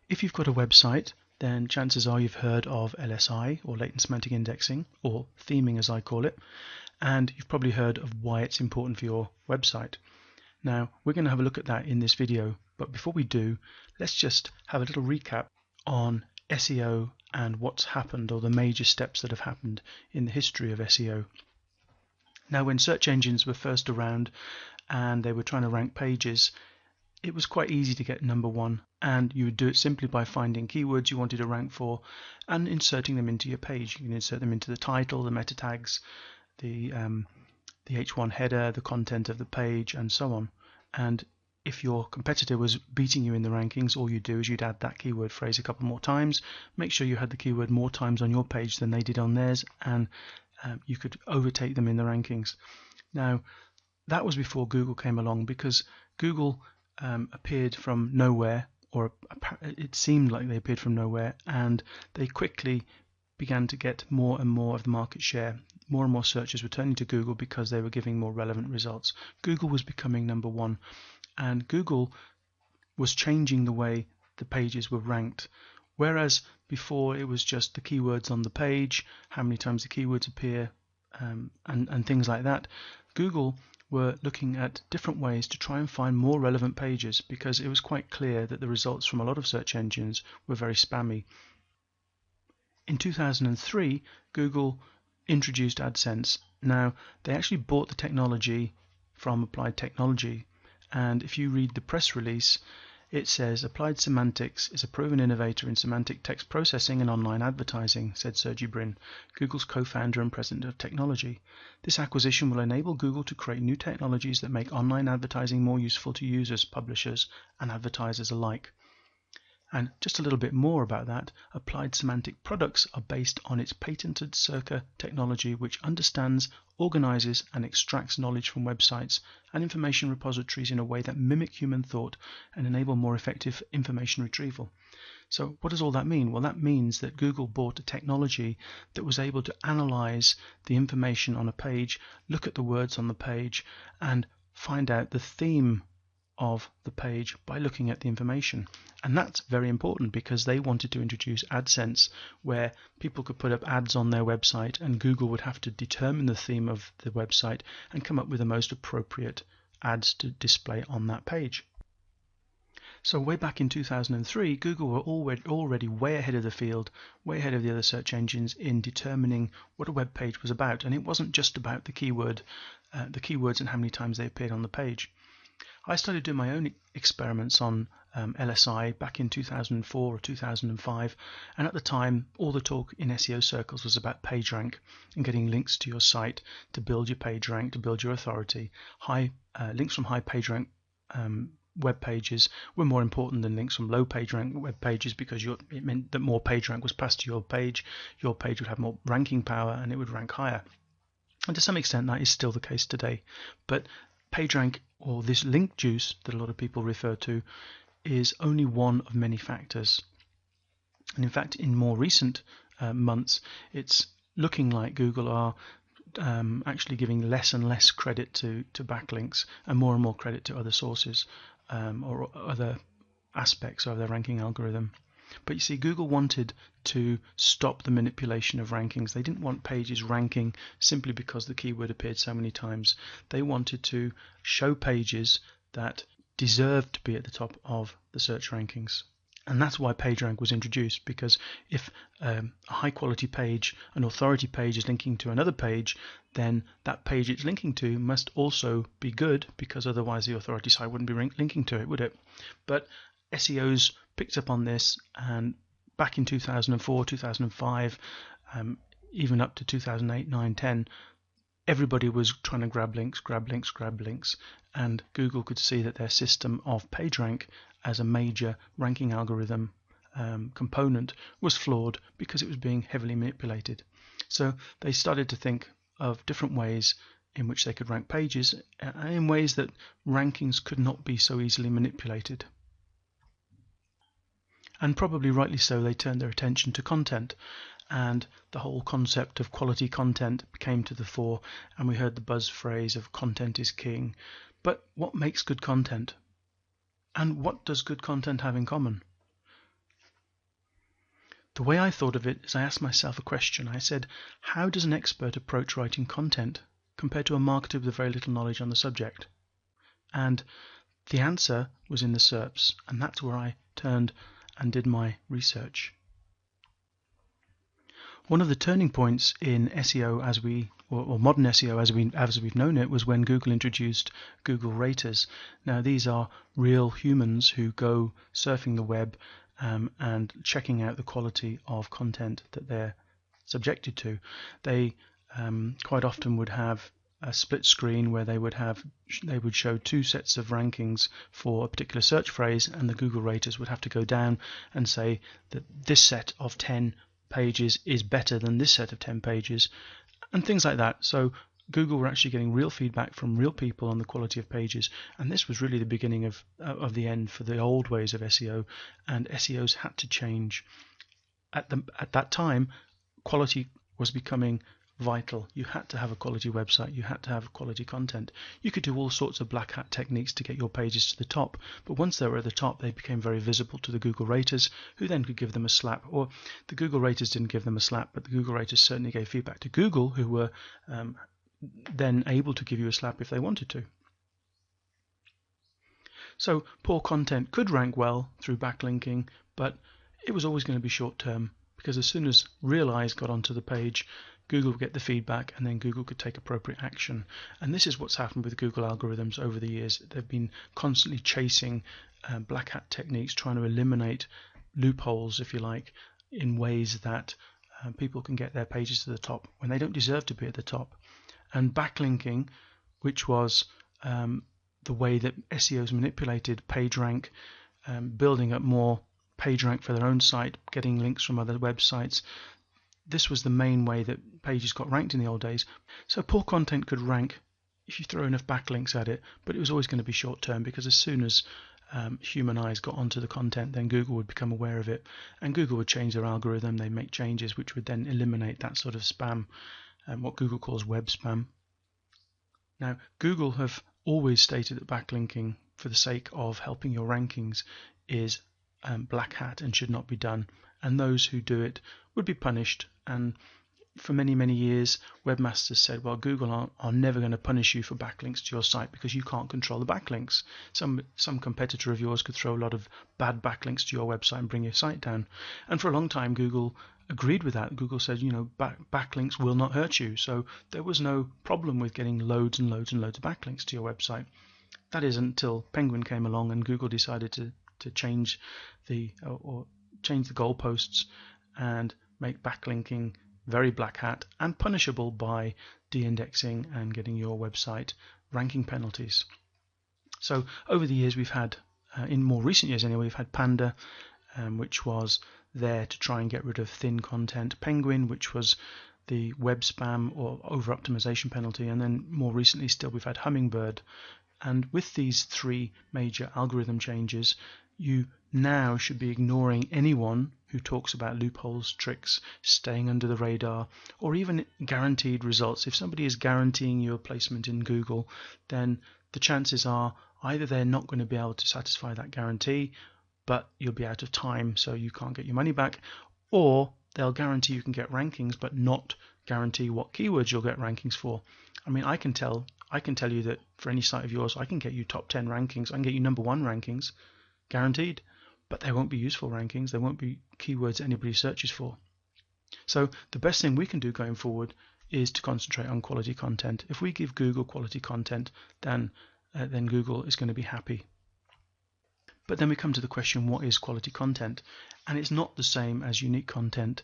If you've got a website, then chances are you've heard of LSI, or latent semantic indexing, or theming as I call it, and you've probably heard of why it's important for your website. Now, we're going to have a look at that in this video, but before we do, let's just have a little recap on SEO and what's happened, or the major steps that have happened in the history of SEO. Now, when search engines were first around and they were trying to rank pages, it was quite easy to get number one, and you would do it simply by finding keywords you wanted to rank for and inserting them into your page. You can insert them into the title, the meta tags, the H1 header, the content of the page, and so on. And if your competitor was beating you in the rankings, all you do is you'd add that keyword phrase a couple more times, make sure you had the keyword more times on your page than they did on theirs, and you could overtake them in the rankings. Now, that was before Google came along, because Google appeared from nowhere, or it seemed like they appeared from nowhere, and they quickly began to get more and more of the market share. More and more searchers were turning to Google because they were giving more relevant results. Google was becoming number one, and Google was changing the way the pages were ranked. Whereas before it was just the keywords on the page, how many times the keywords appear, and things like that, Google were looking at different ways to try and find more relevant pages, because it was quite clear that the results from a lot of search engines were very spammy. In 2003, Google introduced AdSense. Now, they actually bought the technology from Applied Technology, and if you read the press release, it says Applied Semantics is a proven innovator in semantic text processing and online advertising, said Sergey Brin, Google's co-founder and president of technology. This acquisition will enable Google to create new technologies that make online advertising more useful to users, publishers, and advertisers alike. And just a little bit more about that, Applied Semantic products are based on its patented Circa technology, which understands, organizes, and extracts knowledge from websites and information repositories in a way that mimic human thought and enable more effective information retrieval. So what does all that mean? Well, that means that Google bought a technology that was able to analyze the information on a page, look at the words on the page, and find out the theme of the page by looking at the information. And that's very important, because they wanted to introduce AdSense, where people could put up ads on their website and Google would have to determine the theme of the website and come up with the most appropriate ads to display on that page. So way back in 2003, Google were already way ahead of the field, way ahead of the other search engines in determining what a web page was about. And it wasn't just about the keywords and how many times they appeared on the page. I started doing my own experiments on LSI back in 2004 or 2005, and at the time all the talk in SEO circles was about PageRank and getting links to your site to build your PageRank, to build your authority. Links from high PageRank web pages were more important than links from low PageRank web pages, because it meant that more PageRank was passed to your page would have more ranking power and it would rank higher. And to some extent that is still the case today, but PageRank, or this link juice that a lot of people refer to, is only one of many factors. And in fact, in more recent months, it's looking like Google are actually giving less and less credit to backlinks and more credit to other sources or other aspects of their ranking algorithm. But you see, Google wanted to stop the manipulation of rankings. They didn't want pages ranking simply because the keyword appeared so many times. They wanted to show pages that deserved to be at the top of the search rankings. And that's why PageRank was introduced, because if a high quality page, an authority page, is linking to another page, then that page it's linking to must also be good, because otherwise the authority site wouldn't be linking to it, would it? But SEOs picked up on this, and back in 2004, 2005, even up to 2008, 9, 10, everybody was trying to grab links, and Google could see that their system of PageRank as a major ranking algorithm component was flawed because it was being heavily manipulated. So they started to think of different ways in which they could rank pages, in ways that rankings could not be so easily manipulated. And probably rightly so, they turned their attention to content, and the whole concept of quality content came to the fore, and we heard the buzz phrase of content is king. But what makes good content? And what does good content have in common? The way I thought of it is I asked myself a question. I said, how does an expert approach writing content compared to a marketer with very little knowledge on the subject? And the answer was in the SERPs, and that's where I turned and did my research. One of the turning points in SEO or modern SEO as we've known it was when Google introduced Google Raters. Now these are real humans who go surfing the web and checking out the quality of content that they're subjected to. They quite often would have a split screen where they would show two sets of rankings for a particular search phrase, and the Google Raters would have to go down and say that this set of 10 pages is better than this set of 10 pages, and things like that. So Google were actually getting real feedback from real people on the quality of pages, and this was really the beginning of the end for the old ways of SEO, and SEOs had to change. At that time, quality was becoming vital. You had to have a quality website, you had to have quality content. You could do all sorts of black hat techniques to get your pages to the top, but once they were at the top they became very visible to the Google Raters, who then could give them a slap. Or the Google Raters didn't give them a slap, but the Google Raters certainly gave feedback to Google, who were then able to give you a slap if they wanted to. So poor content could rank well through backlinking, but it was always going to be short term, because as soon as real eyes got onto the page, Google would get the feedback, and then Google could take appropriate action. And this is what's happened with Google algorithms over the years. They've been constantly chasing black hat techniques, trying to eliminate loopholes, if you like, in ways that people can get their pages to the top when they don't deserve to be at the top. And backlinking, which was the way that SEOs manipulated PageRank, building up more PageRank for their own site, getting links from other websites. This was the main way that pages got ranked in the old days. So poor content could rank if you throw enough backlinks at it, but it was always going to be short term, because as soon as human eyes got onto the content, then Google would become aware of it, and Google would change their algorithm. They'd make changes which would then eliminate that sort of spam, what Google calls web spam. Now, Google have always stated that backlinking, for the sake of helping your rankings, is black hat and should not be done, and those who do it would be punished. And for many years, webmasters said, well, Google are never going to punish you for backlinks to your site because you can't control the backlinks. Some competitor of yours could throw a lot of bad backlinks to your website and bring your site down. And for a long time, Google agreed with that. Google said, backlinks will not hurt you. So there was no problem with getting loads and loads and loads of backlinks to your website. That is until Penguin came along and Google decided to change the goalposts and make backlinking very black hat and punishable by de-indexing and getting your website ranking penalties. So over the years we've had, in more recent years anyway, we've had Panda, which was there to try and get rid of thin content, Penguin, which was the web spam or over optimization penalty, and then more recently still we've had Hummingbird. And with these three major algorithm changes, you now should be ignoring anyone who talks about loopholes, tricks, staying under the radar, or even guaranteed results. If somebody is guaranteeing you a placement in Google, then the chances are either they're not going to be able to satisfy that guarantee, but you'll be out of time so you can't get your money back, or they'll guarantee you can get rankings but not guarantee what keywords you'll get rankings for. I mean, I can tell you that for any site of yours, I can get you top 10 rankings, I can get you number 1 rankings, guaranteed, but they won't be useful rankings, they won't be keywords anybody searches for. So the best thing we can do going forward is to concentrate on quality content. If we give Google quality content, then Google is going to be happy. But then we come to the question, what is quality content? And it's not the same as unique content.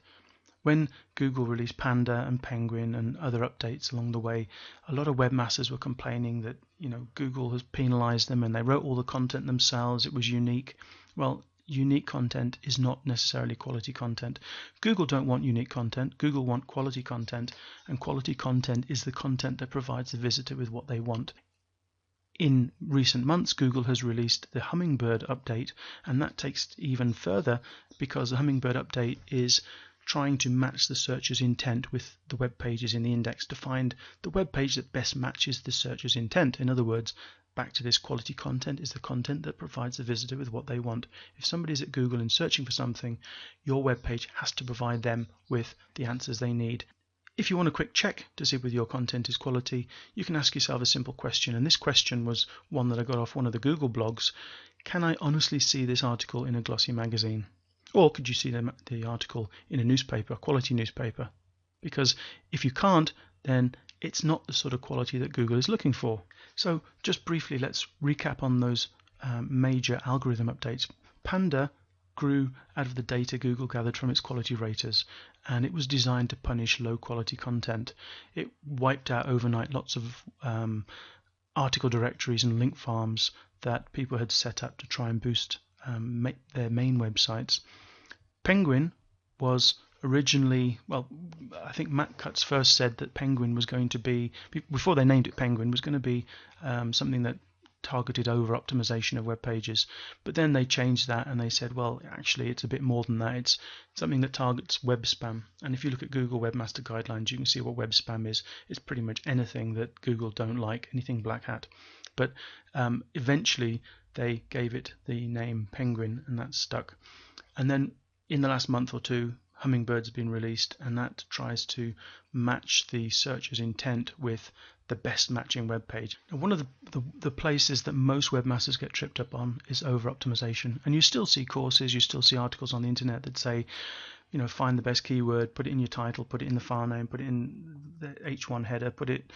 When Google released Panda and Penguin and other updates along the way, a lot of webmasters were complaining that Google has penalized them and they wrote all the content themselves, it was unique. Well, unique content is not necessarily quality content. Google don't want unique content, Google want quality content, and quality content is the content that provides the visitor with what they want. In recent months, Google has released the Hummingbird update, and that takes it even further, because the Hummingbird update is trying to match the searcher's intent with the web pages in the index to find the web page that best matches the searcher's intent. In other words, back to this quality content is the content that provides the visitor with what they want. If somebody's at Google and searching for something, your web page has to provide them with the answers they need. If you want a quick check to see whether your content is quality, you can ask yourself a simple question, and this question was one that I got off one of the Google blogs. Can I honestly see this article in a glossy magazine? Or could you see the article in a newspaper, a quality newspaper? Because if you can't, then it's not the sort of quality that Google is looking for. So just briefly, let's recap on those major algorithm updates. Panda grew out of the data Google gathered from its quality raters, and it was designed to punish low quality content. It wiped out overnight lots of article directories and link farms that people had set up to try and boost their main websites. Penguin was originally, well, I think Matt Cutts first said that Penguin was going to be, before they named it Penguin, was going to be something that targeted over optimization of web pages, but then they changed that and they said, well, actually it's a bit more than that. It's something that targets web spam. And if you look at Google Webmaster Guidelines, you can see what web spam is. It's pretty much anything that Google don't like, anything black hat. But eventually they gave it the name Penguin, and that stuck. And then in the last month or two, Hummingbird's been released, and that tries to match the searcher's intent with the best matching web page. Now, one of the places that most webmasters get tripped up on is over optimization, and you still see courses, you still see articles on the internet that say, you know, find the best keyword, put it in your title, put it in the file name, put it in the H1 header, put it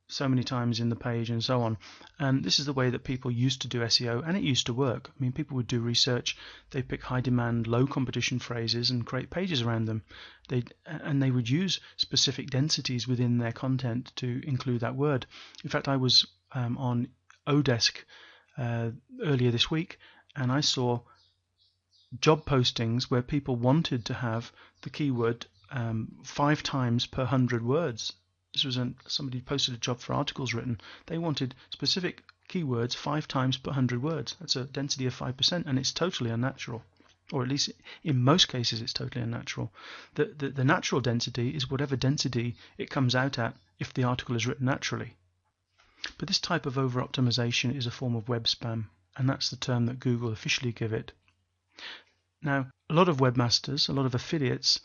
so many times in the page, and so on. And this is the way that people used to do SEO, and it used to work. I mean, people would do research, they pick high demand, low competition phrases and create pages around them. They would use specific densities within their content to include that word. In fact, I was on Odesk earlier this week, and I saw job postings where people wanted to have the keyword 5 times per 100 words. This was somebody posted a job for articles written. They wanted specific keywords 5 times per 100 words. That's a density of 5%, and it's totally unnatural. Or at least in most cases it's totally unnatural. The natural density is whatever density it comes out at if the article is written naturally. But this type of over-optimization is a form of web spam, and that's the term that Google officially give it. Now, a lot of webmasters, a lot of affiliates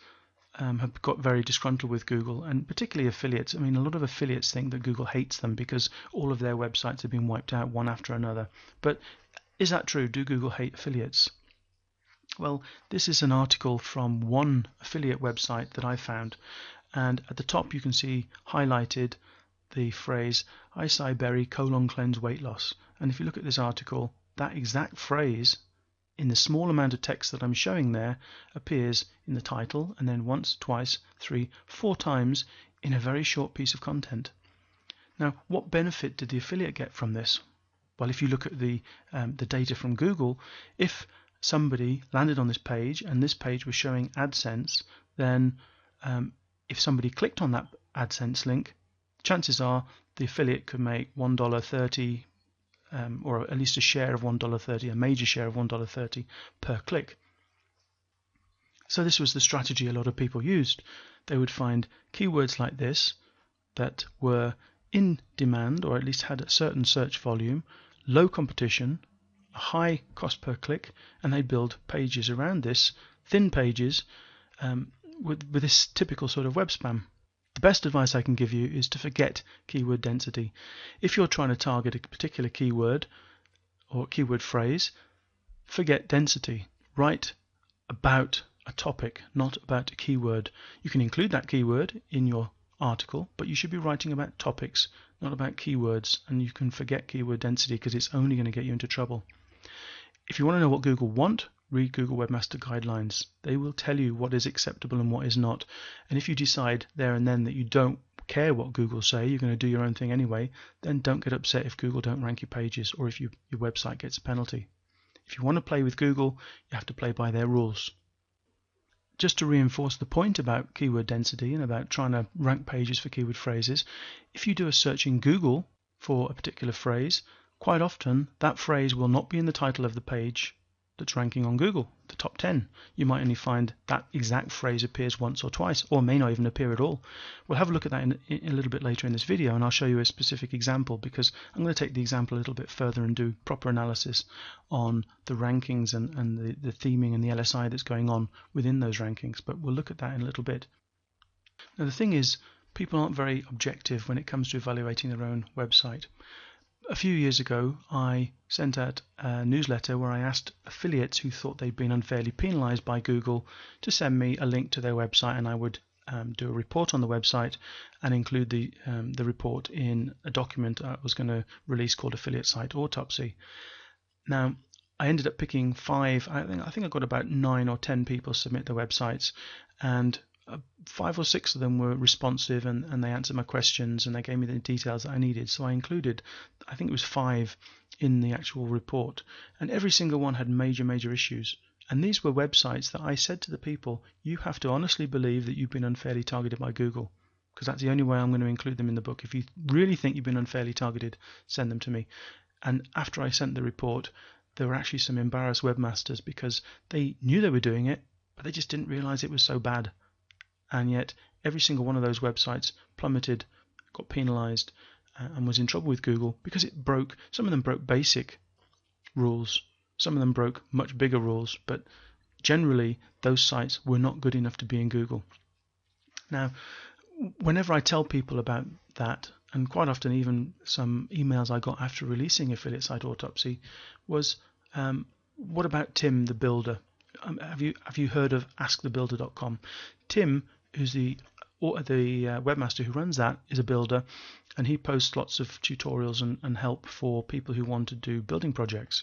have got very disgruntled with Google, and particularly affiliates. I mean, a lot of affiliates think that Google hates them because all of their websites have been wiped out one after another. But is that true? Do Google hate affiliates? Well, this is an article from one affiliate website that I found, and at the top you can see highlighted the phrase acai berry colon cleanse weight loss. And if you look at this article, that exact phrase in the small amount of text that I'm showing there appears in the title, and then once, twice, 3, 4 times in a very short piece of content. Now, what benefit did the affiliate get from this? Well, if you look at the data from Google, if somebody landed on this page and this page was showing AdSense, then if somebody clicked on that AdSense link, chances are the affiliate could make $1.30 or at least a share of $1.30, a major share of $1.30 per click. So this was the strategy a lot of people used. They would find keywords like this that were in demand, or at least had a certain search volume, low competition, a high cost per click, and they'd build pages around this, thin pages with this typical sort of web spam. The best advice I can give you is to forget keyword density. If you're trying to target a particular keyword or keyword phrase, forget density. Write about a topic, not about a keyword. You can include that keyword in your article, but you should be writing about topics, not about keywords, and you can forget keyword density because it's only going to get you into trouble. If you want to know what Google want, read Google Webmaster Guidelines. They will tell you what is acceptable and what is not. And if you decide there and then that you don't care what Google say, you're going to do your own thing anyway, then don't get upset if Google don't rank your pages or if your website gets a penalty. If you want to play with Google, you have to play by their rules. Just to reinforce the point about keyword density and about trying to rank pages for keyword phrases, if you do a search in Google for a particular phrase, quite often that phrase will not be in the title of the page, that's ranking on Google, the top 10. You might only find that exact phrase appears once or twice, or may not even appear at all. We'll have a look at that in a little bit later in this video, and I'll show you a specific example, because I'm going to take the example a little bit further and do proper analysis on the rankings and the theming and the LSI that's going on within those rankings, but we'll look at that in a little bit. Now the thing is, people aren't very objective when it comes to evaluating their own website. A few years ago, I sent out a newsletter where I asked affiliates who thought they'd been unfairly penalized by Google to send me a link to their website, and I would do a report on the website and include the report in a document I was going to release called Affiliate Site Autopsy. Now, I ended up picking 5. I think I got about 9 or 10 people submit their websites, and 5 or 6 of them were responsive and they answered my questions and they gave me the details that I needed. So I included, I think it was 5 in the actual report, and every single one had major issues. And these were websites that I said to the people, you have to honestly believe that you've been unfairly targeted by Google, because that's the only way I'm going to include them in the book. If you really think you've been unfairly targeted, send them to me. And after I sent the report, there were actually some embarrassed webmasters because they knew they were doing it, but they just didn't realize it was so bad. And yet every single one of those websites plummeted, got penalized, and was in trouble with Google because it broke. Some of them broke basic rules, some of them broke much bigger rules, but generally those sites were not good enough to be in Google. Now, whenever I tell people about that, and quite often even some emails I got after releasing Affiliate Site Autopsy was, what about Tim the Builder? Have you heard of askthebuilder.com? Tim, who's the webmaster who runs that, is a builder, and he posts lots of tutorials and help for people who want to do building projects.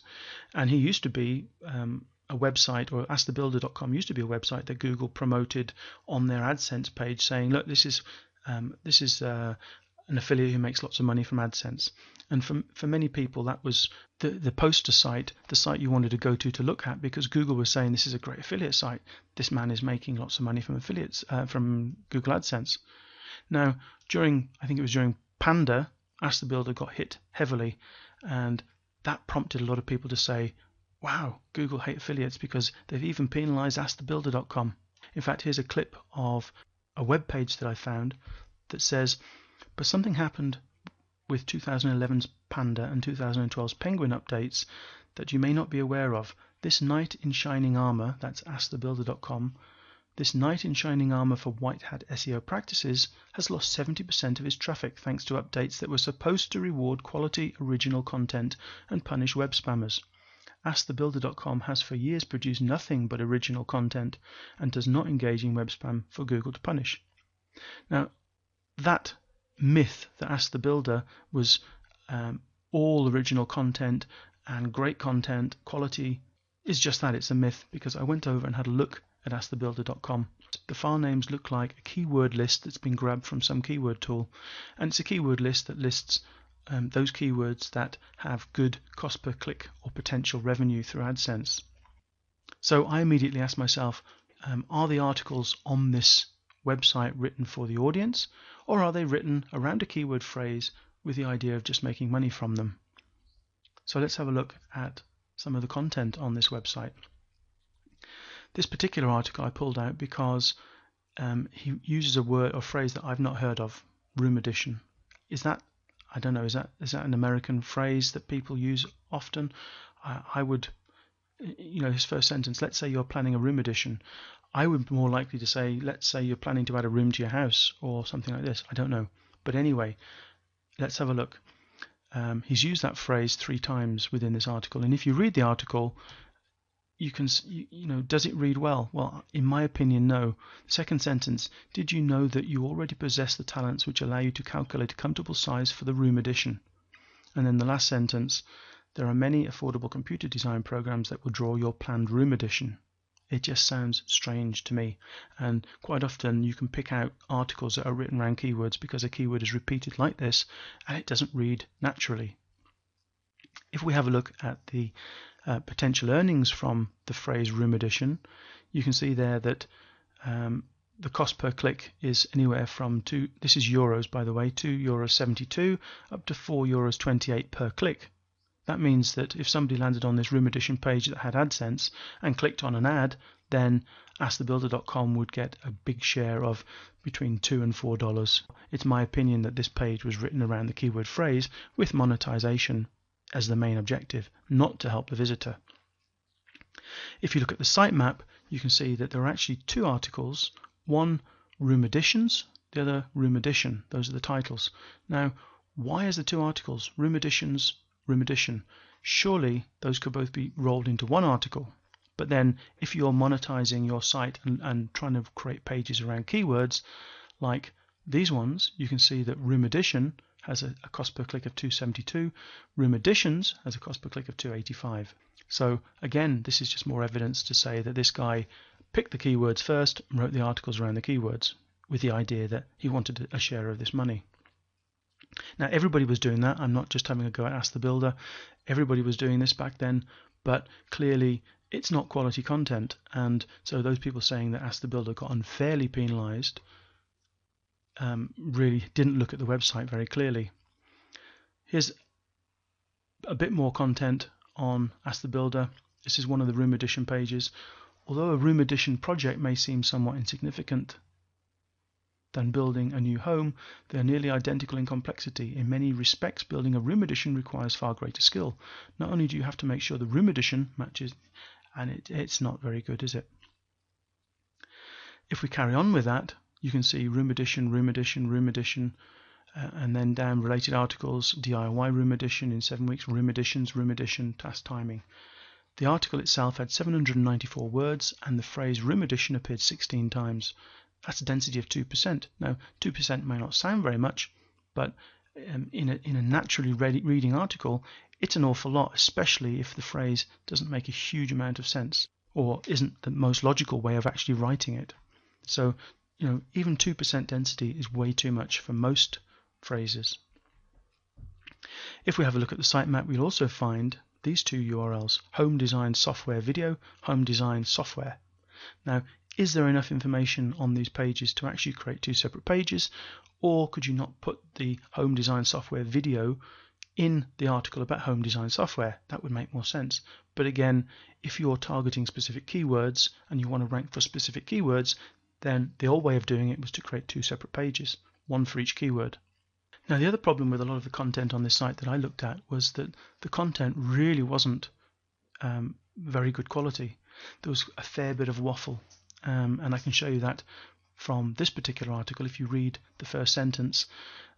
And he used to be a website, or askthebuilder.com used to be a website that Google promoted on their AdSense page, saying, look, this is an affiliate who makes lots of money from AdSense. And for many people, that was the poster site, the site you wanted to go to look at, because Google was saying this is a great affiliate site. This man is making lots of money from affiliates, from Google AdSense. Now, I think it was during Panda, Ask the Builder got hit heavily, and that prompted a lot of people to say, wow, Google hate affiliates because they've even penalized askthebuilder.com. In fact, here's a clip of a web page that I found that says, but something happened with 2011's Panda and 2012's Penguin updates that you may not be aware of. This knight in shining armor, that's askthebuilder.com, this knight in shining armor for white hat SEO practices has lost 70% of his traffic thanks to updates that were supposed to reward quality original content and punish web spammers. AskTheBuilder.com has for years produced nothing but original content and does not engage in web spam for Google to punish. Now, that myth that Ask the Builder was all original content and great content quality is just that. It's a myth, because I went over and had a look at askthebuilder.com. The file names look like a keyword list that's been grabbed from some keyword tool, and it's a keyword list that lists those keywords that have good cost per click or potential revenue through AdSense. So I immediately asked myself, are the articles on this website written for the audience, or are they written around a keyword phrase with the idea of just making money from them? So let's have a look at some of the content on this website. This particular article I pulled out because he uses a word or phrase that I've not heard of, room addition. Is that, I don't know, is that an American phrase that people use often? I would, his first sentence, let's say you're planning a room addition. I would be more likely to say, let's say you're planning to add a room to your house or something like this. I don't know. But anyway, let's have a look. He's used that phrase 3 times within this article. And if you read the article, you can, does it read well? Well, in my opinion, no. The second sentence, did you know that you already possess the talents which allow you to calculate a comfortable size for the room addition? And then the last sentence, there are many affordable computer design programs that will draw your planned room addition. It just sounds strange to me, and quite often you can pick out articles that are written around keywords because a keyword is repeated like this and it doesn't read naturally. If we have a look at the potential earnings from the phrase room addition, you can see there that the cost per click is anywhere from this is euros by the way, €2.72 up to €4.28 per click. That means that if somebody landed on this Room Edition page that had AdSense and clicked on an ad, then AskTheBuilder.com would get a big share of between $2 and $4. It's my opinion that this page was written around the keyword phrase with monetization as the main objective, not to help the visitor. If you look at the sitemap, you can see that there are actually two articles, one Room Editions, the other Room Edition. Those are the titles. Now, why is the two articles, Room Editions, Room Edition? Surely those could both be rolled into one article. But then if you're monetizing your site and trying to create pages around keywords like these ones, you can see that Room Edition has a cost per click of $2.72. Room Editions has a cost per click of $2.85. So again, this is just more evidence to say that this guy picked the keywords first and wrote the articles around the keywords with the idea that he wanted a share of this money. Now everybody was doing that. I'm not just having a go at Ask the Builder. Everybody was doing this back then, but clearly it's not quality content, and so those people saying that Ask the Builder got unfairly penalized really didn't look at the website very clearly. Here's a bit more content on Ask the Builder. This is one of the Room Edition pages. Although a Room Edition project may seem somewhat insignificant than building a new home, they are nearly identical in complexity. In many respects, building a Room Edition requires far greater skill. Not only do you have to make sure the Room Edition matches, and it's not very good, is it? If we carry on with that, you can see Room Edition, Room Edition, Room Edition, and then down related articles, DIY Room Edition in 7 weeks, Room Editions, Room Edition, task timing. The article itself had 794 words, and the phrase Room Edition appeared 16 times. That's a density of 2%. Now, 2% may not sound very much, but in a naturally reading article, it's an awful lot, especially if the phrase doesn't make a huge amount of sense or isn't the most logical way of actually writing it. So, even 2% density is way too much for most phrases. If we have a look at the sitemap, we'll also find these two URLs, Home Design Software Video, Home Design Software. Now, is there enough information on these pages to actually create two separate pages, or could you not put the Home Design Software video in the article about home design software? That would make more sense. But again, if you're targeting specific keywords and you want to rank for specific keywords, then the old way of doing it was to create two separate pages, one for each keyword. Now, the other problem with a lot of the content on this site that I looked at was that the content really wasn't very good quality. There was a fair bit of waffle, and I can show you that from this particular article. If you read the first sentence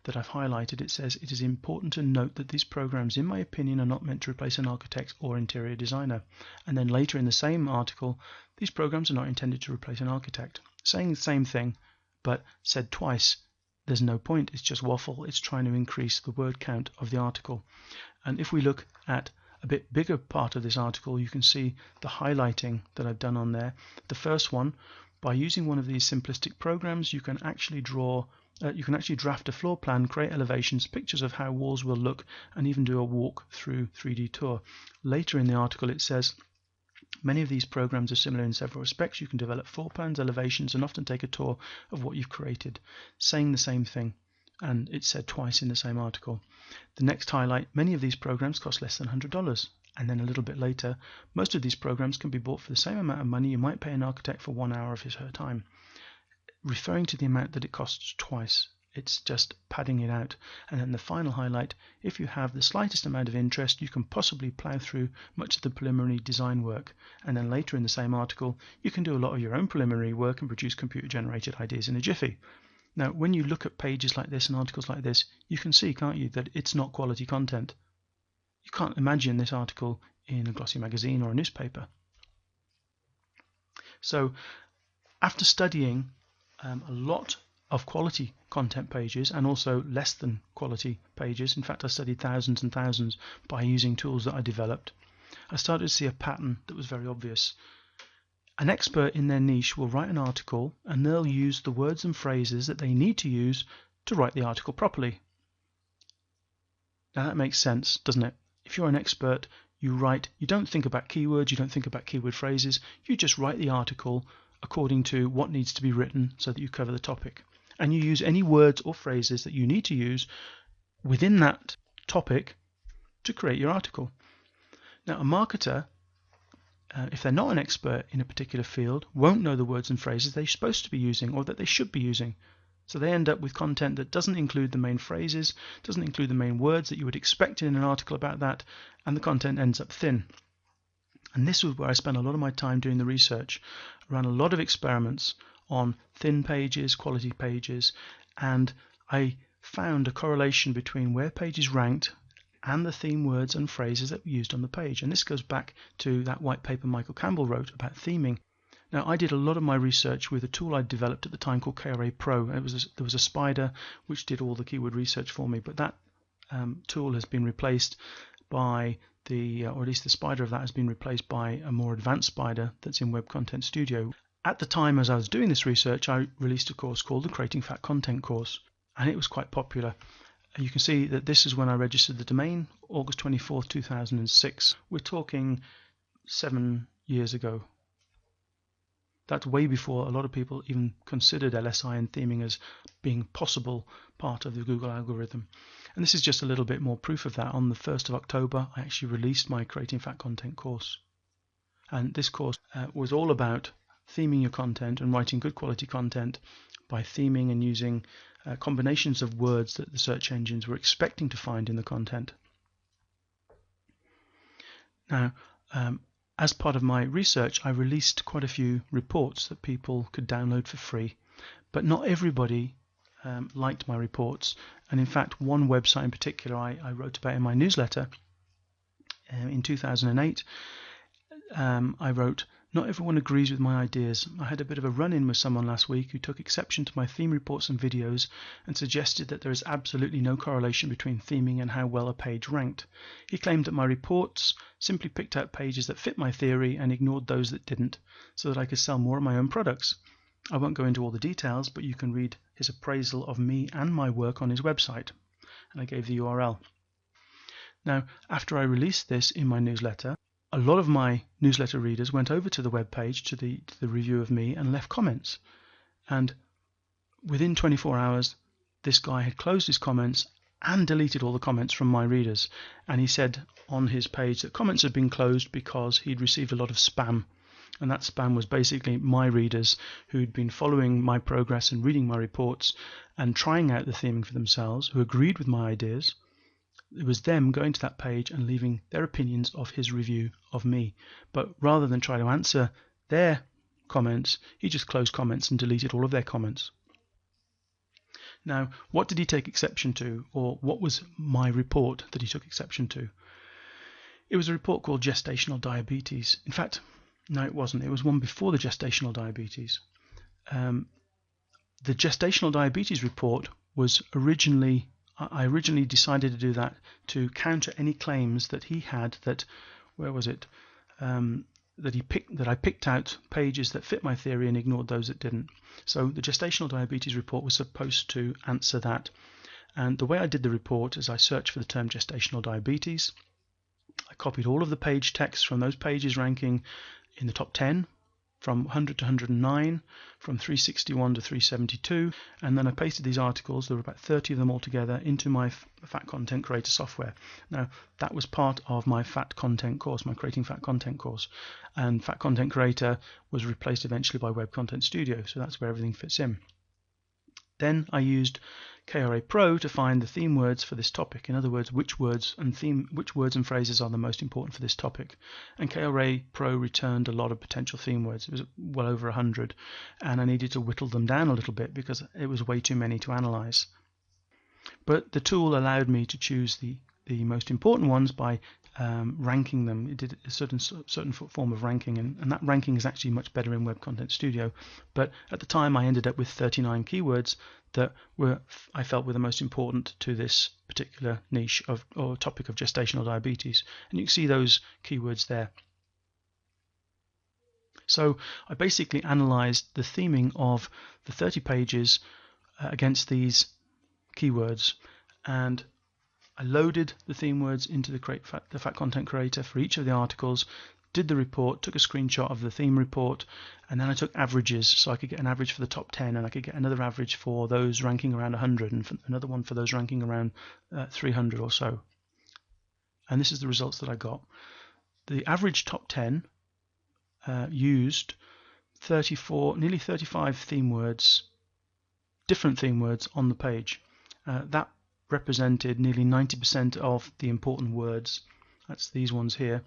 that I've highlighted, it says, "It is important to note that these programs, in my opinion, are not meant to replace an architect or interior designer." And then later in the same article, "These programs are not intended to replace an architect." Saying the same thing, but said twice. There's no point, it's just waffle. It's trying to increase the word count of the article. And if we look at a bit bigger part of this article, you can see the highlighting that I've done on there. The first one, by using one of these simplistic programs, you can actually draft a floor plan, create elevations, pictures of how walls will look, and even do a walk through 3D tour. Later in the article it says, "Many of these programs are similar in several respects. You can develop floor plans, elevations, and often take a tour of what you've created." Saying the same thing, and it's said twice in the same article. The next highlight, "Many of these programs cost less than $100. And then a little bit later, "Most of these programs can be bought for the same amount of money you might pay an architect for 1 hour of his or her time." Referring to the amount that it costs twice. It's just padding it out. And then the final highlight, "If you have the slightest amount of interest, you can possibly plow through much of the preliminary design work." And then later in the same article, "You can do a lot of your own preliminary work and produce computer-generated ideas in a jiffy." Now, when you look at pages like this and articles like this, you can see, can't you, that it's not quality content. You can't imagine this article in a glossy magazine or a newspaper. So, after studying a lot of quality content pages and also less than quality pages, in fact I studied thousands and thousands by using tools that I developed, I started to see a pattern that was very obvious. An expert in their niche will write an article and they'll use the words and phrases that they need to use to write the article properly. Now that makes sense, doesn't it? If you're an expert, you don't think about keywords, you don't think about keyword phrases, you just write the article according to what needs to be written so that you cover the topic. And you use any words or phrases that you need to use within that topic to create your article. Now, a marketer, if they're not an expert in a particular field, won't know the words and phrases they're supposed to be using or that they should be using. So they end up with content that doesn't include the main phrases, doesn't include the main words that you would expect in an article about that, and the content ends up thin. And this was where I spent a lot of my time doing the research. I ran a lot of experiments on thin pages, quality pages, and I found a correlation between where pages ranked and the theme words and phrases that were used on the page. And this goes back to that white paper Michael Campbell wrote about theming. Now, I did a lot of my research with a tool I developed at the time called KRA Pro. There was a spider which did all the keyword research for me, but that tool has been replaced by or at least the spider of that has been replaced by a more advanced spider that's in Web Content Studio. At the time, as I was doing this research, I released a course called the Creating Fat Content course, and it was quite popular. You can see that this is when I registered the domain, August 24th, 2006. We're talking 7 years ago. That's way before a lot of people even considered LSI and theming as being possible part of the Google algorithm. And this is just a little bit more proof of that. On the 1st of October, I actually released my Creating Fat Content course. And this course was all about theming your content and writing good quality content by theming and using combinations of words that the search engines were expecting to find in the content. Now, as part of my research, I released quite a few reports that people could download for free, but not everybody liked my reports. And in fact, one website in particular I wrote about in my newsletter in 2008. I wrote, "Not everyone agrees with my ideas. I had a bit of a run-in with someone last week who took exception to my theme reports and videos and suggested that there is absolutely no correlation between theming and how well a page ranked. He claimed that my reports simply picked out pages that fit my theory and ignored those that didn't, so that I could sell more of my own products. I won't go into all the details, but you can read his appraisal of me and my work on his website." And I gave the URL. Now, after I released this in my newsletter, a lot of my newsletter readers went over to the web page, to the review of me, and left comments. And within 24 hours, this guy had closed his comments and deleted all the comments from my readers. And he said on his page that comments had been closed because he'd received a lot of spam. And that spam was basically my readers who'd been following my progress and reading my reports and trying out the theming for themselves, who agreed with my ideas. It was them going to that page and leaving their opinions of his review of me. But rather than try to answer their comments, he just closed comments and deleted all of their comments. Now, what did he take exception to, or what was my report that he took exception to? It was a report called Gestational Diabetes. In fact, no, it wasn't. It was one before the Gestational Diabetes. The Gestational Diabetes report was I originally decided to do that to counter any claims that he had that, that I picked out pages that fit my theory and ignored those that didn't. So the Gestational Diabetes report was supposed to answer that. And the way I did the report is I searched for the term gestational diabetes. I copied all of the page text from those pages ranking in the top 10, from 100 to 109, from 361 to 372, and then I pasted these articles, there were about 30 of them altogether, into my Fat Content Creator software. Now, that was part of my Fat Content course, my Creating Fat Content course, and Fat Content Creator was replaced eventually by Web Content Studio, so that's where everything fits in. Then I used KRA Pro to find the theme words for this topic. In other words, which words and phrases are the most important for this topic. And KRA Pro returned a lot of potential theme words. It was well over 100, and I needed to whittle them down a little bit because it was way too many to analyze. But the tool allowed me to choose the most important ones by ranking them. It did a certain form of ranking, and that ranking is actually much better in Web Content Studio. But at the time, I ended up with 39 keywords that I felt were the most important to this particular niche or topic of gestational diabetes. And you can see those keywords there. So I basically analyzed the theming of the 30 pages against these keywords, and I loaded the theme words into the Fat Content Creator for each of the articles, did the report, took a screenshot of the theme report, and then I took averages so I could get an average for the top 10, and I could get another average for those ranking around 100 and another one for those ranking around 300 or so. And this is the results that I got. the average top 10 used 34, nearly 35 theme words, different theme words on the page. That represented nearly 90% of the important words. That's these ones here.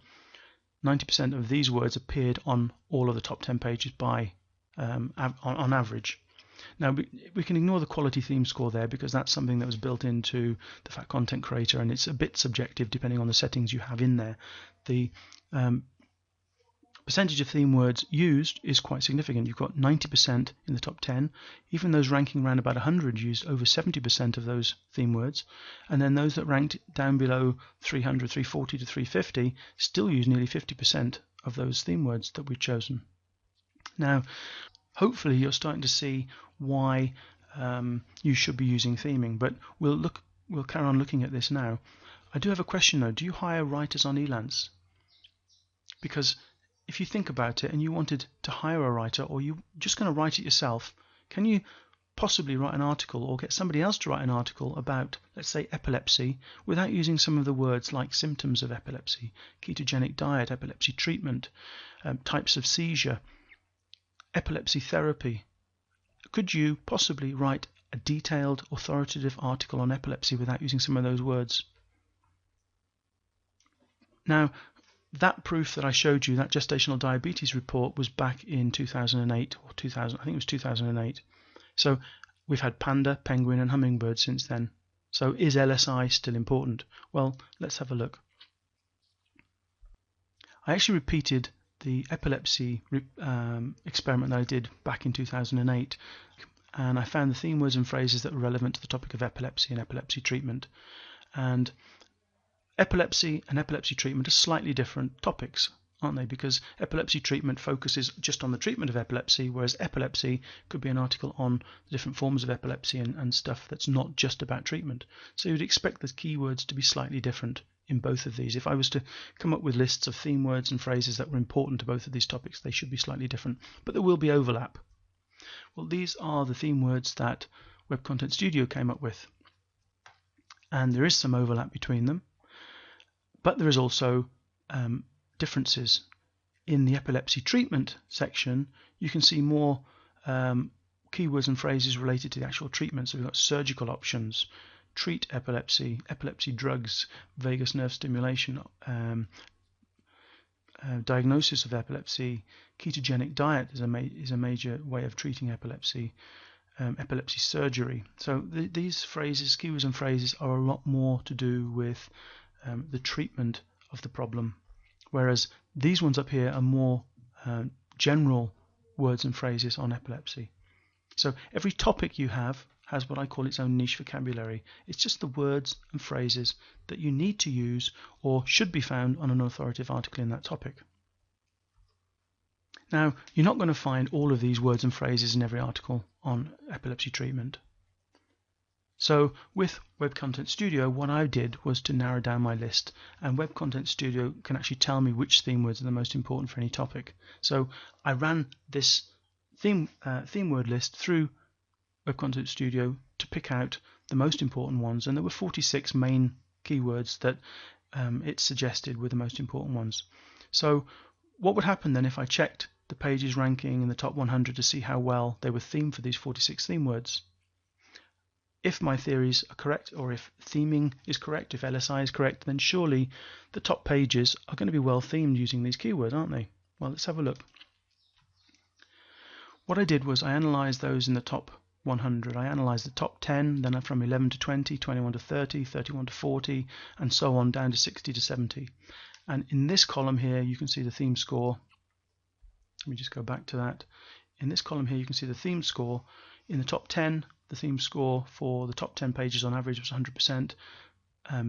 90% of these words appeared on all of the top 10 pages by on average. Now we can ignore the quality theme score there because that's something that was built into the Fat Content Creator, and it's a bit subjective depending on the settings you have in there. The percentage of theme words used is quite significant. You've got 90% in the top 10. Even those ranking around about 100 used over 70% of those theme words, and then those that ranked down below 300, 340 to 350 still use nearly 50% of those theme words that we've chosen. Now, hopefully you're starting to see why you should be using theming, but we'll carry on looking at this now. I do have a question though. Do you hire writers on Elance? Because if you think about it and you wanted to hire a writer, or you're just going to write it yourself, can you possibly write an article or get somebody else to write an article about, let's say, epilepsy without using some of the words like symptoms of epilepsy, ketogenic diet, epilepsy treatment, types of seizure, epilepsy therapy? Could you possibly write a detailed, authoritative article on epilepsy without using some of those words? Now, that proof that I showed you, that gestational diabetes report, was back in 2008 or 2000. I think it was 2008. So we've had Panda, Penguin, and Hummingbird since then. So is LSI still important? Well, let's have a look. I actually repeated the epilepsy experiment that I did back in 2008, and I found the theme words and phrases that were relevant to the topic of epilepsy and epilepsy treatment. And epilepsy and epilepsy treatment are slightly different topics, aren't they? Because epilepsy treatment focuses just on the treatment of epilepsy, whereas epilepsy could be an article on the different forms of epilepsy and stuff that's not just about treatment. So you'd expect the keywords to be slightly different in both of these. If I was to come up with lists of theme words and phrases that were important to both of these topics, they should be slightly different, but there will be overlap. Well, these are the theme words that Web Content Studio came up with, and there is some overlap between them. But there is also differences. In the epilepsy treatment section, you can see more keywords and phrases related to the actual treatment. So we've got surgical options, treat epilepsy, epilepsy drugs, vagus nerve stimulation, diagnosis of epilepsy, ketogenic diet is a major way of treating epilepsy, epilepsy surgery. So these phrases, keywords and phrases, are a lot more to do with the treatment of the problem, whereas these ones up here are more general words and phrases on epilepsy. So every topic you have has what I call its own niche vocabulary. It's just the words and phrases that you need to use or should be found on an authoritative article in that topic. Now, you're not going to find all of these words and phrases in every article on epilepsy treatment. So with Web Content Studio, what I did was to narrow down my list, and Web Content Studio can actually tell me which theme words are the most important for any topic. So I ran this theme word list through Web Content Studio to pick out the most important ones, and there were 46 main keywords that it suggested were the most important ones. So what would happen then if I checked the pages ranking in the top 100 to see how well they were themed for these 46 theme words? If my theories are correct, or if theming is correct, if LSI is correct, then surely the top pages are going to be well themed using these keywords, aren't they? Well, let's have a look. What I did was I analysed those in the top 100. I analysed the top 10, then from 11 to 20, 21 to 30, 31 to 40, and so on down to 60 to 70. And in this column here, you can see the theme score. Let me just go back to that. In this column here, you can see the theme score. In the top 10, the theme score for the top 10 pages on average was 100%.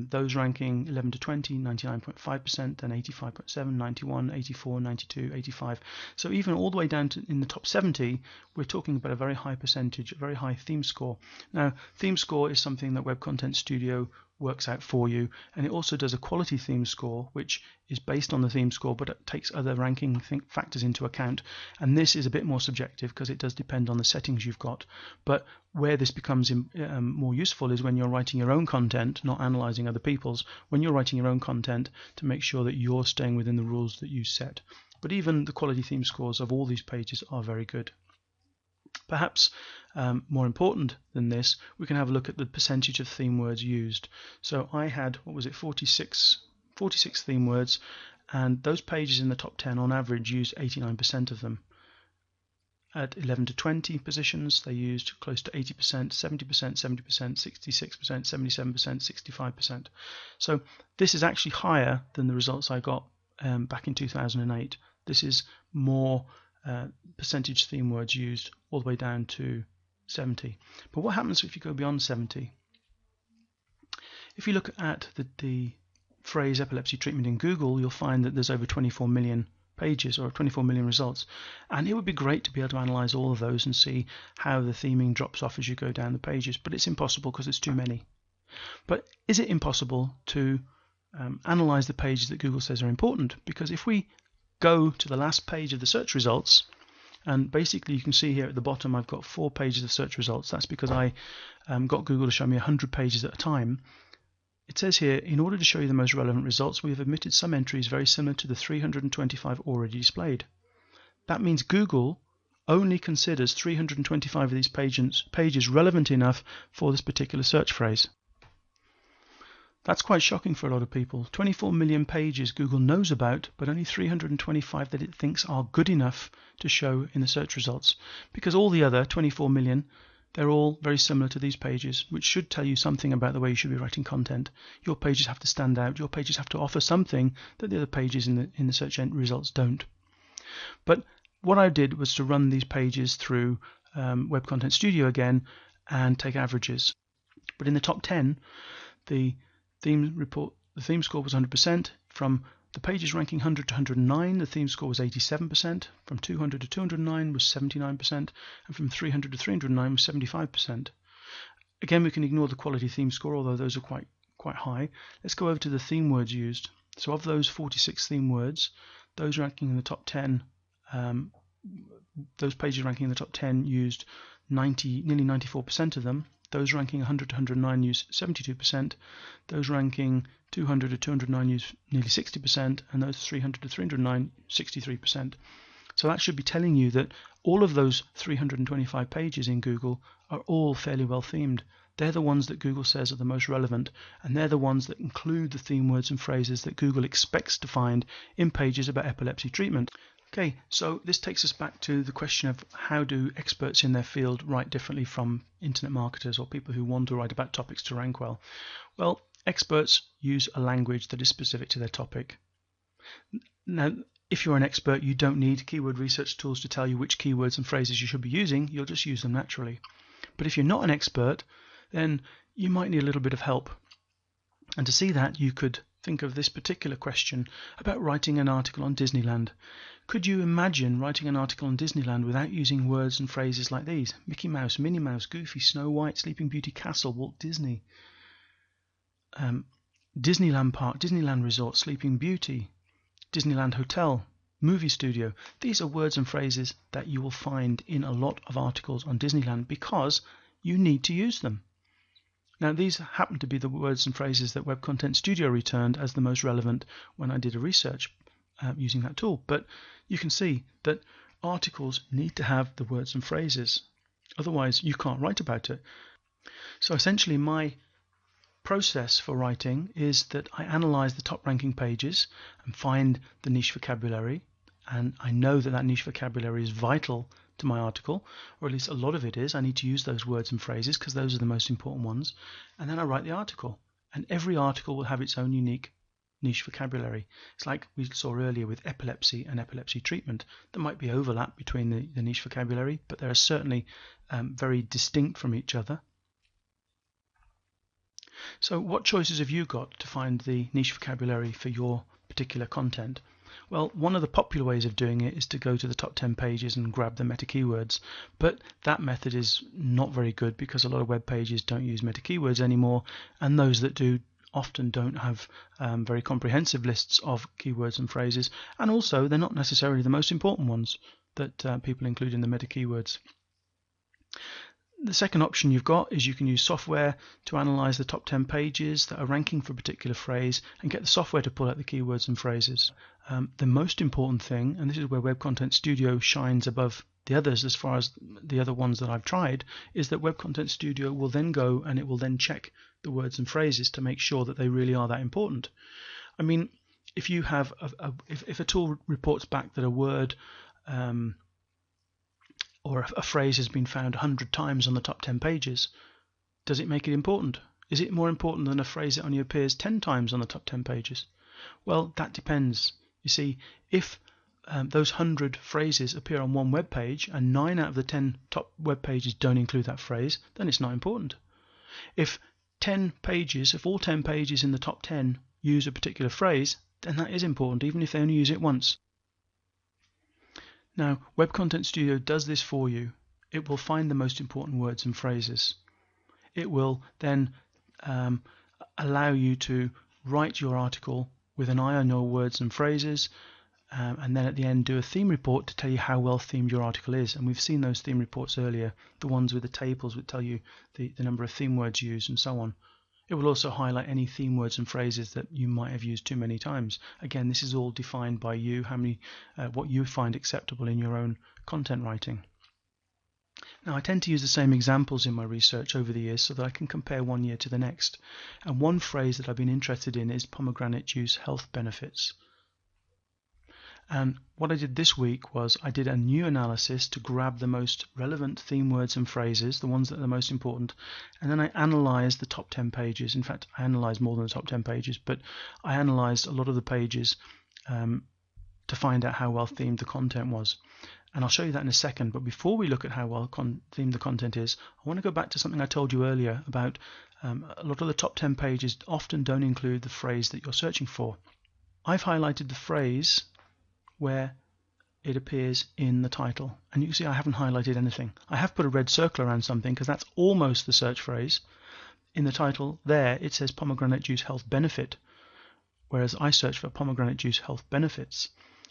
Those ranking 11 to 20, 99.5%, then 85.7, 91, 84, 92, 85. So even all the way down to in the top 70, we're talking about a very high percentage, a very high theme score. Now, theme score is something that Web Content Studio works out for you, and it also does a quality theme score, which is based on the theme score, but it takes other ranking factors into account. And this is a bit more subjective because it does depend on the settings you've got. But where this becomes more useful is when you're writing your own content, not analyzing other people's. When you're writing your own content, to make sure that you're staying within the rules that you set. But even the quality theme scores of all these pages are very good. Perhaps more important than this, we can have a look at the percentage of theme words used. So I had, 46 theme words, and those pages in the top 10 on average used 89% of them. At 11 to 20 positions, they used close to 80%, 70%, 70%, 66%, 77%, 65%. So this is actually higher than the results I got back in 2008. This is more percentage theme words used all the way down to 70. But what happens if you go beyond 70? If you look at the phrase epilepsy treatment in Google, you'll find that there's over 24 million pages or 24 million results, and it would be great to be able to analyze all of those and see how the theming drops off as you go down the pages, but it's impossible because it's too many. But is it impossible to analyze the pages that Google says are important? Because if we go to the last page of the search results, and basically you can see here at the bottom I've got 4 pages of search results. That's because I got Google to show me 100 pages at a time. It says here, in order to show you the most relevant results, we have omitted some entries very similar to the 325 already displayed. That means Google only considers 325 of these pages relevant enough for this particular search phrase. That's quite shocking for a lot of people. 24 million pages Google knows about, but only 325 that it thinks are good enough to show in the search results. Because all the other 24 million, they're all very similar to these pages, which should tell you something about the way you should be writing content. Your pages have to stand out. Your pages have to offer something that the other pages in the search end results don't. But what I did was to run these pages through Web Content Studio again and take averages. But in the top 10, the theme score was 100%. From the pages ranking 100 to 109, the theme score was 87%. From 200 to 209 was 79%, and from 300 to 309 was 75%. Again, we can ignore the quality theme score, although those are quite high. Let's go over to the theme words used. So of those 46 theme words, those ranking in the top 10, those pages ranking in the top 10 used nearly 94% of them. Those ranking 100 to 109 use 72%, those ranking 200 to 209 use nearly 60%, and those 300 to 309, 63%. So that should be telling you that all of those 325 pages in Google are all fairly well themed. They're the ones that Google says are the most relevant, and they're the ones that include the theme words and phrases that Google expects to find in pages about epilepsy treatment. Okay, so this takes us back to the question of how do experts in their field write differently from internet marketers or people who want to write about topics to rank well. Well, experts use a language that is specific to their topic. Now, if you're an expert, you don't need keyword research tools to tell you which keywords and phrases you should be using. You'll just use them naturally. But if you're not an expert, then you might need a little bit of help. And to see that, you could think of this particular question about writing an article on Disneyland. Could you imagine writing an article on Disneyland without using words and phrases like these? Mickey Mouse, Minnie Mouse, Goofy, Snow White, Sleeping Beauty Castle, Walt Disney, Disneyland Park, Disneyland Resort, Sleeping Beauty, Disneyland Hotel, movie studio. These are words and phrases that you will find in a lot of articles on Disneyland because you need to use them. Now, these happen to be the words and phrases that Web Content Studio returned as the most relevant when I did a research using that tool. But you can see that articles need to have the words and phrases. Otherwise, you can't write about it. So essentially, my process for writing is that I analyze the top ranking pages and find the niche vocabulary. And I know that that niche vocabulary is vital to my article, or at least a lot of it is. I need to use those words and phrases because those are the most important ones. And then I write the article. And every article will have its own unique niche vocabulary. It's like we saw earlier with epilepsy and epilepsy treatment. There might be overlap between the niche vocabulary, but they are certainly very distinct from each other. So what choices have you got to find the niche vocabulary for your particular content? Well, one of the popular ways of doing it is to go to the top 10 pages and grab the meta keywords, but that method is not very good because a lot of web pages don't use meta keywords anymore, and those that do often don't have very comprehensive lists of keywords and phrases, and also they're not necessarily the most important ones that people include in the meta keywords. The second option you've got is you can use software to analyze the top 10 pages that are ranking for a particular phrase and get the software to pull out the keywords and phrases. The most important thing, and this is where Web Content Studio shines above the others as far as the other ones that I've tried, is that Web Content Studio will then go and it will then check the words and phrases to make sure that they really are that important. I mean, if you have if a tool reports back that a word or a phrase has been found 100 times on the top 10 pages, does it make it important? Is it more important than a phrase that only appears 10 times on the top 10 pages? Well, that depends. You see, if those 100 phrases appear on one web page and 9 out of the 10 top web pages don't include that phrase, then it's not important. If all 10 pages in the top 10 use a particular phrase, then that is important, even if they only use it once. Now, Web Content Studio does this for you. It will find the most important words and phrases. It will then allow you to write your article with an eye on your words and phrases, and then at the end do a theme report to tell you how well themed your article is. And we've seen those theme reports earlier, the ones with the tables that tell you the number of theme words used and so on. It will also highlight any theme words and phrases that you might have used too many times. Again, this is all defined by you, what you find acceptable in your own content writing. Now, I tend to use the same examples in my research over the years so that I can compare one year to the next. And one phrase that I've been interested in is pomegranate juice health benefits. And what I did this week was I did a new analysis to grab the most relevant theme words and phrases, the ones that are the most important, and then I analysed the top 10 pages. In fact, I analysed more than the top 10 pages, but I analysed a lot of the pages to find out how well themed the content was. And I'll show you that in a second, but before we look at how well themed the content is, I want to go back to something I told you earlier about a lot of the top 10 pages often don't include the phrase that you're searching for. I've highlighted the phrase where it appears in the title, and you can see I haven't highlighted anything. I have put a red circle around something because that's almost the search phrase. In the title there it says pomegranate juice health benefit, whereas I search for pomegranate juice health benefits.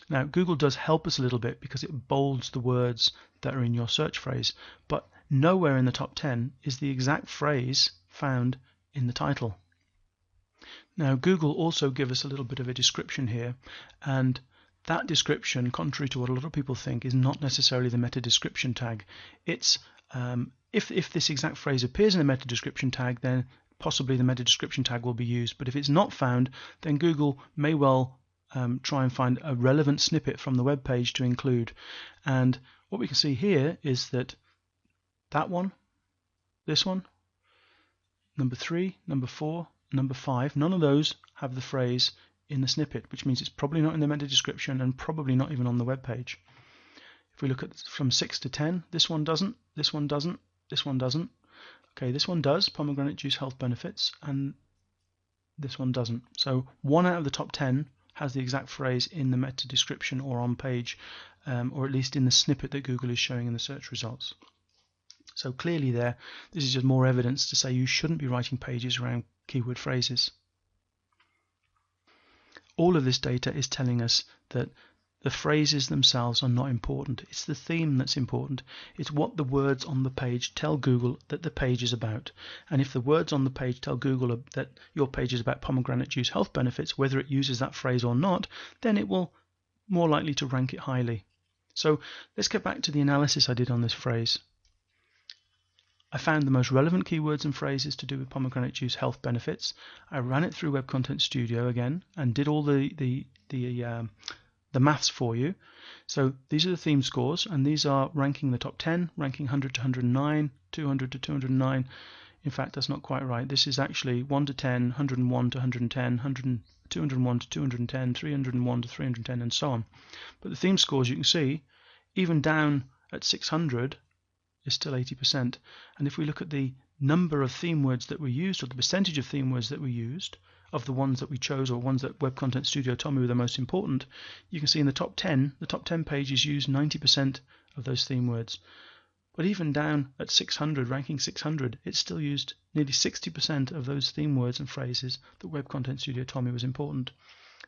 Now, Google does help us a little bit because it bolds the words that are in your search phrase, but nowhere in the top 10 is the exact phrase found in the title. Now, Google also gives us a little bit of a description here, and that description, contrary to what a lot of people think, is not necessarily the meta description tag. It's if this exact phrase appears in the meta description tag, then possibly the meta description tag will be used. But if it's not found, then Google may well try and find a relevant snippet from the web page to include. And what we can see here is that one, this one, number 3, number 4, number 5, none of those have the phrase in the snippet, which means it's probably not in the meta description and probably not even on the web page. If we look at from 6 to 10, this one doesn't, this one doesn't, this one doesn't. Okay, this one does, pomegranate juice health benefits, and this one doesn't. So 1 out of the top 10 has the exact phrase in the meta description or on page, or at least in the snippet that Google is showing in the search results. So clearly this is just more evidence to say you shouldn't be writing pages around keyword phrases. All of this data is telling us that the phrases themselves are not important. It's the theme that's important. It's what the words on the page tell Google that the page is about. And if the words on the page tell Google that your page is about pomegranate juice health benefits, whether it uses that phrase or not, then it will more likely to rank it highly. So let's get back to the analysis I did on this phrase. I found the most relevant keywords and phrases to do with pomegranate juice health benefits. I ran it through Web Content Studio again and did all the maths for you. So these are the theme scores, and these are ranking the top 10, ranking 100 to 109, 200 to 209. In fact, that's not quite right. This is actually 1 to 10, 101 to 110, 201 to 210, 301 to 310, and so on. But the theme scores, you can see, even down at 600, is still 80%. And if we look at the number of theme words that were used, or the percentage of theme words that were used, of the ones that we chose or ones that Web Content Studio told me were the most important, you can see in the top 10 pages used 90% of those theme words. But even down at 600, ranking 600, it still used nearly 60% of those theme words and phrases that Web Content Studio told me was important.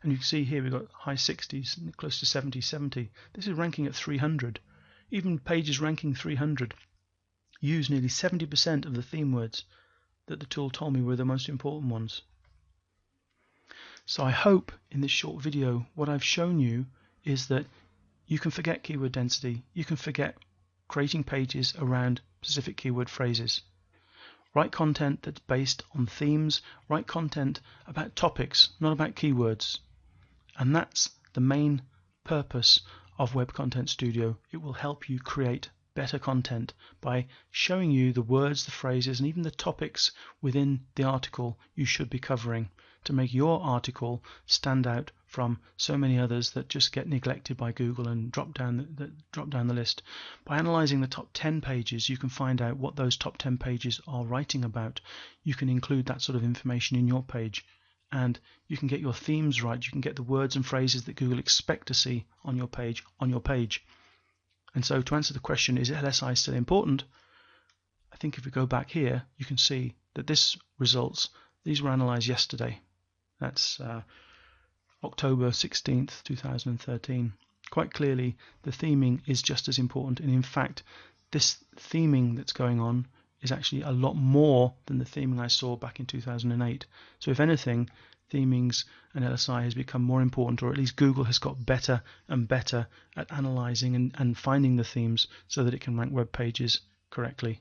And you can see here we've got high 60s, close to 70. This is ranking at 300. Even pages ranking 300 use nearly 70% of the theme words that the tool told me were the most important ones. So I hope in this short video what I've shown you is that you can forget keyword density, you can forget creating pages around specific keyword phrases. Write content that's based on themes, write content about topics, not about keywords. And that's the main purpose of Web Content Studio. It will help you create better content by showing you the words, the phrases, and even the topics within the article you should be covering to make your article stand out from so many others that just get neglected by Google and drop down the list. By analyzing the top 10 pages, you can find out what those top 10 pages are writing about. You can include that sort of information in your page, and you can get your themes right. You can get the words and phrases that Google expect to see on your page. And so to answer the question, is LSI still important? I think if we go back here, you can see that these were analyzed yesterday. That's October 16th, 2013. Quite clearly, the theming is just as important. And in fact, this theming that's going on is actually a lot more than the theming I saw back in 2008. So if anything, themings and LSI has become more important, or at least Google has got better and better at analyzing and finding the themes so that it can rank web pages correctly.